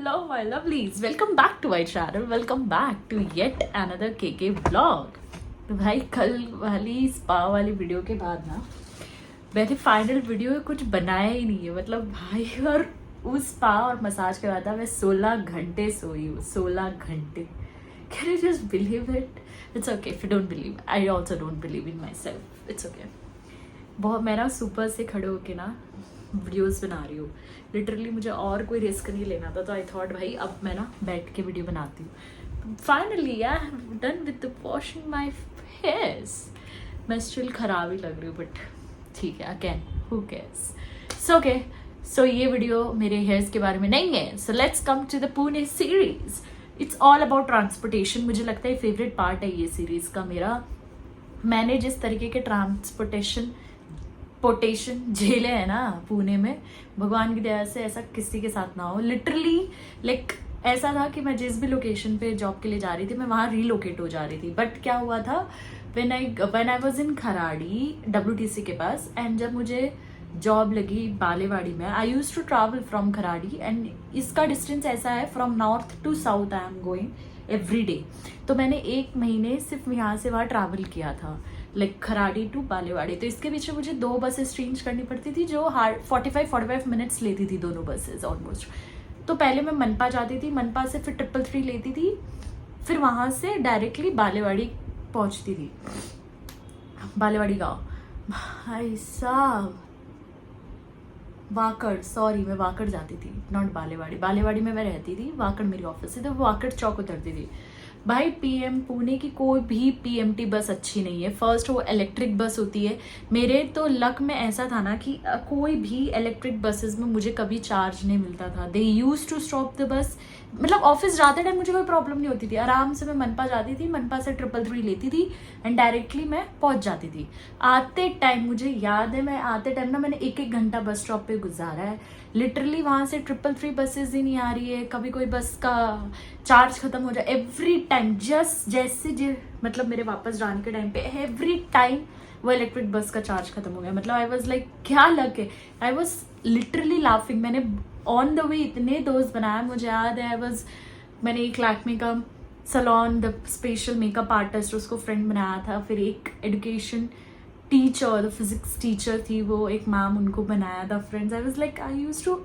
Hello, my lovelies. Welcome back to my channel. Welcome back to yet another KK vlog. तो भाई कल वाली spa वाली video के बाद ना मैंने फाइनल वीडियो कुछ बनाया ही नहीं है. मतलब भाई, और उस स्पा और मसाज के बाद मैं 16 घंटे सोई हूँ. 16 घंटे. Can you just believe it? It's okay if you don't believe. I also don't believe in myself. It's okay. बहुत मैं ना सुपर से खड़े होके ना वीडियोस बना रही हूँ. लिटरली मुझे और कोई रिस्क नहीं लेना था, तो आई थॉट भाई अब मैं ना बैठ के वीडियो बनाती हूँ. Finally I have done with the washing my hairs. मैं स्टिल खराब ही लग रही हूँ, बट ठीक है, again who cares. So okay, so ये वीडियो मेरे हेयर्स के बारे में नहीं है. So let's come to the Pune series. It's all about transportation. मुझे लगता है फेवरेट पार्ट है ये सीरीज का मेरा. मैंने जिस तरीके के पोटेशन झेले है ना पुणे में, भगवान की दया से ऐसा किसी के साथ ना हो. लिटरली लाइक ऐसा था कि मैं जिस भी लोकेशन पे जॉब के लिए जा रही थी मैं वहाँ रीलोकेट हो जा रही थी. बट क्या हुआ था, when I was in Kharadi WTC के पास, एंड जब मुझे जॉब लगी बालेवाड़ी में, I use to travel from Kharadi, and इसका डिस्टेंस ऐसा है from north to south I am going every day. तो मैंने 1 महीने सिर्फ यहाँ से वहाँ ट्रैवल किया था, लाइक खराड़ी टू बालेवाड़ी. तो इसके पीछे मुझे 2 बसेस चेंज करनी पड़ती थी, जो 45 मिनट्स लेती थी दोनों बसेस ऑलमोस्ट. तो पहले मैं मनपा जाती थी, मनपा से फिर 333 लेती थी, फिर वहाँ से डायरेक्टली बालेवाड़ी पहुँचती थी. बालेवाड़ी गाँव भाई साहब, वाकड़, सॉरी मैं वाकड़ जाती थी, नॉट बालेवाड़ी. बालेवाड़ी में मैं रहती थी, वाकड़ मेरी ऑफिस थी, तो वाकड़ चौक उतरती थी. भाई PM पुणे की कोई भी PMT बस अच्छी नहीं है. फर्स्ट वो इलेक्ट्रिक बस होती है. मेरे तो लक में ऐसा था ना कि कोई भी इलेक्ट्रिक बसेस में मुझे कभी चार्ज नहीं मिलता था. They use to stop the bus. मतलब ऑफिस जाते टाइम मुझे कोई प्रॉब्लम नहीं होती थी. आराम से मैं मनपा जाती थी, मनपा से 333 लेती थी एंड डायरेक्टली मैं पहुंच जाती थी. आते टाइम मुझे याद है, मैं आते टाइम ना मैंने 1-1 घंटा बस स्टॉप पे गुजारा है. लिटरली वहाँ से 333 बसेज ही नहीं आ रही है, कभी कोई बस का चार्ज खत्म हो जाए एवरी टाइम. जैसे मतलब मेरे वापस जाने के टाइम पे एवरी टाइम वो इलेक्ट्रिक बस का चार्ज खत्म हो गया. मतलब आई वॉज लाइक क्या लग है. I was literally laughing. मैंने ऑन द वे इतने दोस्त बनाया. मुझे याद है मैंने एक लैक्मे का salon the special makeup artist उसको फ्रेंड बनाया था. फिर एक education teacher, the physics teacher थी वो, एक मैम, उनको बनाया था friends. I was like I use to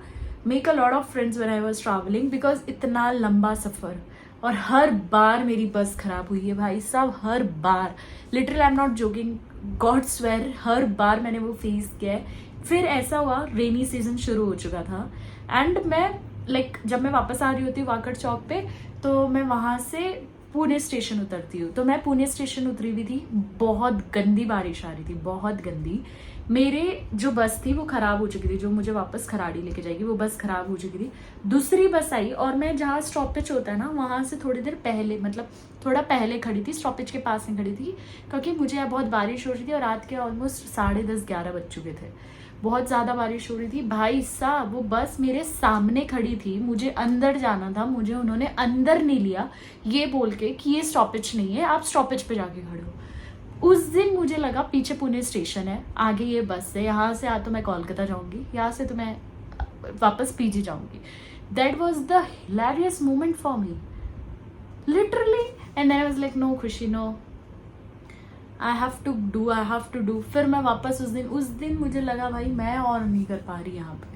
make a lot of friends when I was travelling, because इतना लंबा सफ़र और हर बार मेरी बस खराब हुई है भाई साहब, हर बार. Literally I am not joking, God swear, हर बार मैंने वो फेस किया है. फिर ऐसा हुआ, रेनी सीजन शुरू हो चुका था एंड मैं लाइक जब मैं वापस आ रही होती हूँ वाकड़ चौक पे, तो मैं वहाँ से पुणे स्टेशन उतरती हूँ. तो मैं पुणे स्टेशन उतरी हुई थी, बहुत गंदी बारिश आ रही थी, बहुत गंदी. मेरे जो बस थी वो ख़राब हो चुकी थी, जो मुझे वापस खराड़ी लेके जाएगी, वो बस ख़राब हो चुकी थी. दूसरी बस आई और मैं जहाँ स्टॉपेज होता है ना वहाँ से थोड़ी देर पहले, मतलब थोड़ा पहले खड़ी थी, स्टॉपेज के पास में खड़ी थी, क्योंकि मुझे यहाँ बहुत बारिश हो रही थी और रात के ऑलमोस्ट 10:30-11 बज चुके थे. बहुत ज़्यादा बारिश हो रही थी भाई साहब. वो बस मेरे सामने खड़ी थी, मुझे अंदर जाना था, मुझे उन्होंने अंदर नहीं लिया ये बोल के कि ये स्टॉपेज नहीं है, आप स्टॉपेज पे जाके खड़े हो. उस दिन मुझे लगा पीछे पुणे स्टेशन है, आगे ये बस है, यहाँ से या तो मैं कोलकाता जाऊँगी, यहाँ से तो मैं वापस PG जाऊँगी. That was the hilarious moment for me literally. And I was like no Khushi, no, I have to do. फिर मैं वापस उस दिन मुझे लगा भाई मैं और नहीं कर पा रही यहाँ पे.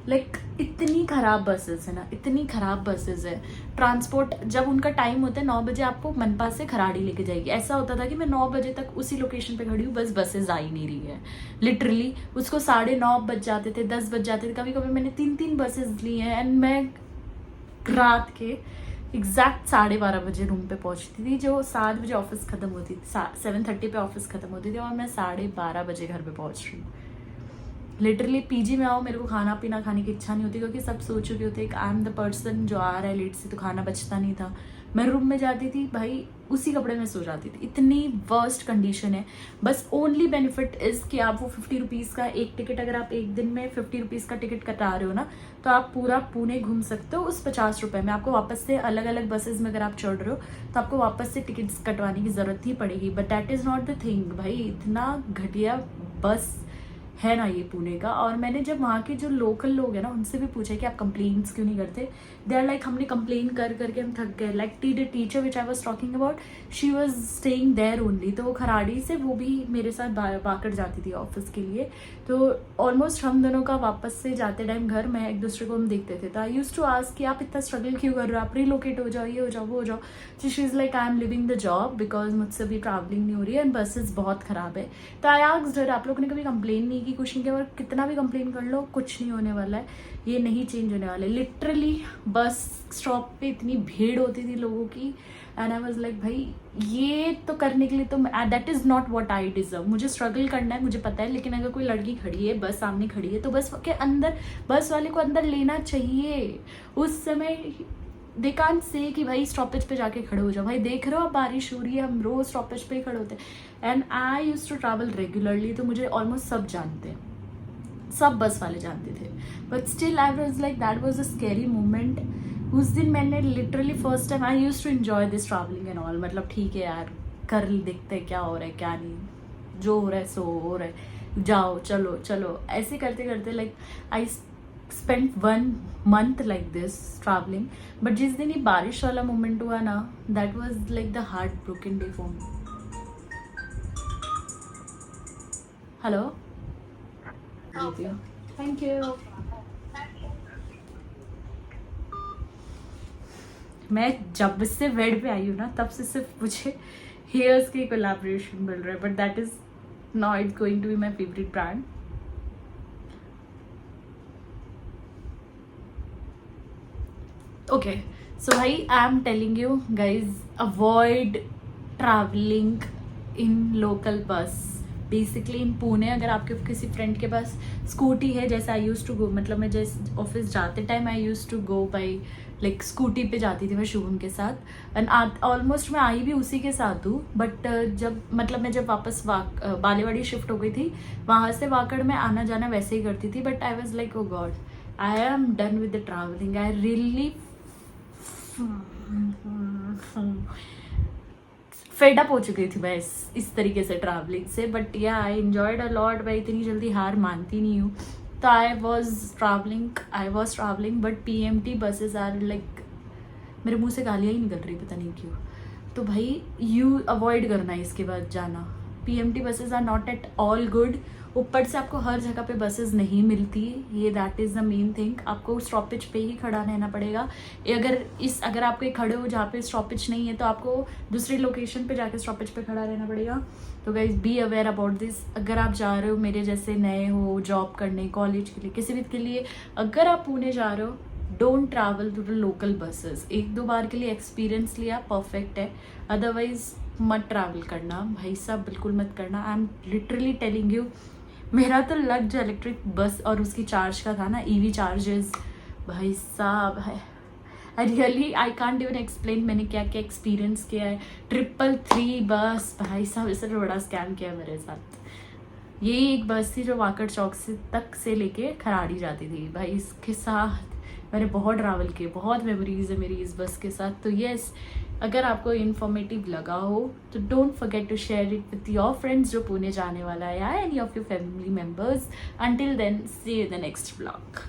लाइक इतनी ख़राब बसेस है ना, इतनी ख़राब बसेस है. ट्रांसपोर्ट जब उनका टाइम होता है 9 बजे आपको मनपा से खराड़ी लेके जाएगी, ऐसा होता था कि मैं 9 बजे तक उसी लोकेशन पे खड़ी हूँ, बस बसेस आ ही नहीं रही है. लिटरली उसको 9:30 बज जाते थे, 10 बज जाते थे. कभी कभी मैंने 3 बसेस ली हैं एंड मैं रात के एग्जैक्ट 12:30 बजे रूम पे पहुंचती थी, जो 7 बजे ऑफिस खत्म होती थी, 7:30 पे ऑफिस खत्म होती थी, और मैं 12:30 बजे घर पे पहुंच रही हूँ. लिटरली PG में आओ, मेरे को खाना पीना खाने की इच्छा नहीं होती, क्योंकि सब सो चुके होते कि आई एम द पर्सन जो आ रहा है लेट से, तो खाना बचता नहीं था. मैं रूम में जाती थी भाई, उसी कपड़े में सो जाती थी. इतनी वर्स्ट कंडीशन है. बस ओनली बेनिफिट इज़ कि आप वो 50 रुपीज़ का एक टिकट, अगर आप एक दिन में 50 रुपीज़ का टिकट कटा रहे हो ना, तो आप पूरा पुणे घूम सकते हो उस 50 रुपये में. आपको वापस से अलग अलग बसेस में अगर आप चढ़ रहे हो तो आपको वापस से टिकट्स कटवाने की ज़रूरत ही पड़ेगी. But that is not the thing भाई. इतना घटिया बस है ना ये पुणे का। और मैंने जब वहाँ के जो लोकल लोग हैं ना उनसे भी पूछा कि आप कंप्लेंट्स क्यों नहीं करते, दे आर लाइक हमने कंप्लेन कर करके हम थक गए। Like the teacher which I was talking about, she was staying there only, तो वो खराड़ी से वो भी मेरे साथ वाकड़ जाती थी ऑफिस के लिए। तो ऑलमोस्ट हम दोनों का वापस से जाते टाइम घर में एक दूसरे को हम देखते थे। तो आई यूज टू आस्क कि आप इतना स्ट्रगल क्यों कर रहे हो, आप रिलोकेट हो जाओ, ये हो जाओ वो हो जाओ। तो she is like I am living the job because मुझसे भी ट्रैवलिंग नहीं हो रही है एंड बसेस बहुत ख़राब है। तो आई आस्क्ड हर, आप लोगों ने कभी कंप्लेन नहीं की, कुछ नहीं किया, और कितना भी कंप्लेन कर लो कुछ नहीं होने वाला है, ये नहीं चेंज होने वाला है। लिटरली बस स्टॉप पे इतनी भीड़ होती थी लोगों की एंड आई वाज लाइक भाई ये तो करने के लिए तो that is not what I deserve. मुझे स्ट्रगल करना है मुझे पता है, लेकिन अगर कोई लड़की खड़ी है बस सामने खड़ी है तो बस के अंदर बस वाले को अंदर लेना चाहिए। उस समय दे कांट से कि भाई स्टॉपेज पे जाके खड़े हो जाओ। भाई देख रहे हो आप बारिश हो रही है, हम रोज स्टॉपेज पे ही खड़े होते हैं and I use to travel regularly, तो मुझे ऑलमोस्ट सब जानते हैं, सब बस वाले जानते थे। But still I was like that was a scary moment. उस दिन मैंने literally first time I use to enjoy this travelling and all, मतलब ठीक है यार कर देखते हैं क्या हो रहा है क्या नहीं, जो हो रहा है सो हो रहा है, जाओ चलो चलो, ऐसे करते करते like I spent 1 month like this travelling. But जिस दिन ये बारिश वाला मोमेंट हुआ ना, that was like the heart broken day for me. Hello, thank you. मैं जब से बेड पे आई हूँ ना तब से सिर्फ मुझे हेयर्स के कोलैबोरेशन मिल रहा है, but that is now it's going to be my favourite brand. Okay so भाई I am telling you guys, avoid travelling in local bus. Basically in Pune अगर आपके किसी फ्रेंड के पास स्कूटी है, जैसे आई यूज टू गो, मतलब मैं जैसे ऑफिस जाते time I use to go by like scooty पे जाती थी मैं शुभम के साथ एंड ऑलमोस्ट मैं आई भी उसी के साथ हूँ। बट जब मतलब मैं जब वापस बालेवाड़ी शिफ्ट हो गई थी, वहाँ से वाकड़ में आना जाना वैसे ही करती थी। But I was like oh God I am done with the travelling, I really fed up हो चुकी थी मैं इस तरीके से ट्रैवलिंग से। बट या आई एंजॉयड अ लॉट, मैं इतनी जल्दी हार मानती नहीं हूँ। तो I was travelling but PMT buses are like, मेरे मुंह से गालियाँ ही निकल रही पता नहीं क्यों। तो भाई यू अवॉइड करना है इसके बाद जाना। PMT buses are not at all good. ऊपर से आपको हर जगह पे बसेस नहीं मिलती, ये that is the main thing. आपको स्टॉपेज पे ही खड़ा रहना पड़ेगा। अगर आप कहीं खड़े हो जहाँ पे स्टॉपेज नहीं है तो आपको दूसरी लोकेशन पे जाके स्टॉपेज पे खड़ा रहना पड़ेगा। तो guys be aware about this. अगर आप जा रहे हो मेरे जैसे नए हो जॉब करने, कॉलेज के लिए, किसी भी के लिए, अगर आप पुणे जा रहे हो don't travel to the local buses. 1-2 बार के लिए एक्सपीरियंस लिया परफेक्ट है, अदरवाइज मत ट्रैवल करना भाई साहब, बिल्कुल मत करना। I am literally telling you, मेरा तो लग जो इलेक्ट्रिक बस और उसकी चार्ज का था ना, EV चार्जेस, भाई साहब है really I can't even explain मैंने क्या क्या एक्सपीरियंस किया है। 333 बस, भाई साहब इससे तो बड़ा स्कैम किया मेरे साथ। ये एक बस थी जो वाकड़ चौक से लेके खराड़ी जाती थी। भाई इसके साथ मैंने बहुत ट्रैवल किए, बहुत मेमोरीज है मेरी इस बस के साथ। तो येस, अगर आपको इन्फॉर्मेटिव लगा हो तो don't forget to share it with your friends जो पुणे जाने वाला है या any of your family members. Until then see you in the next vlog.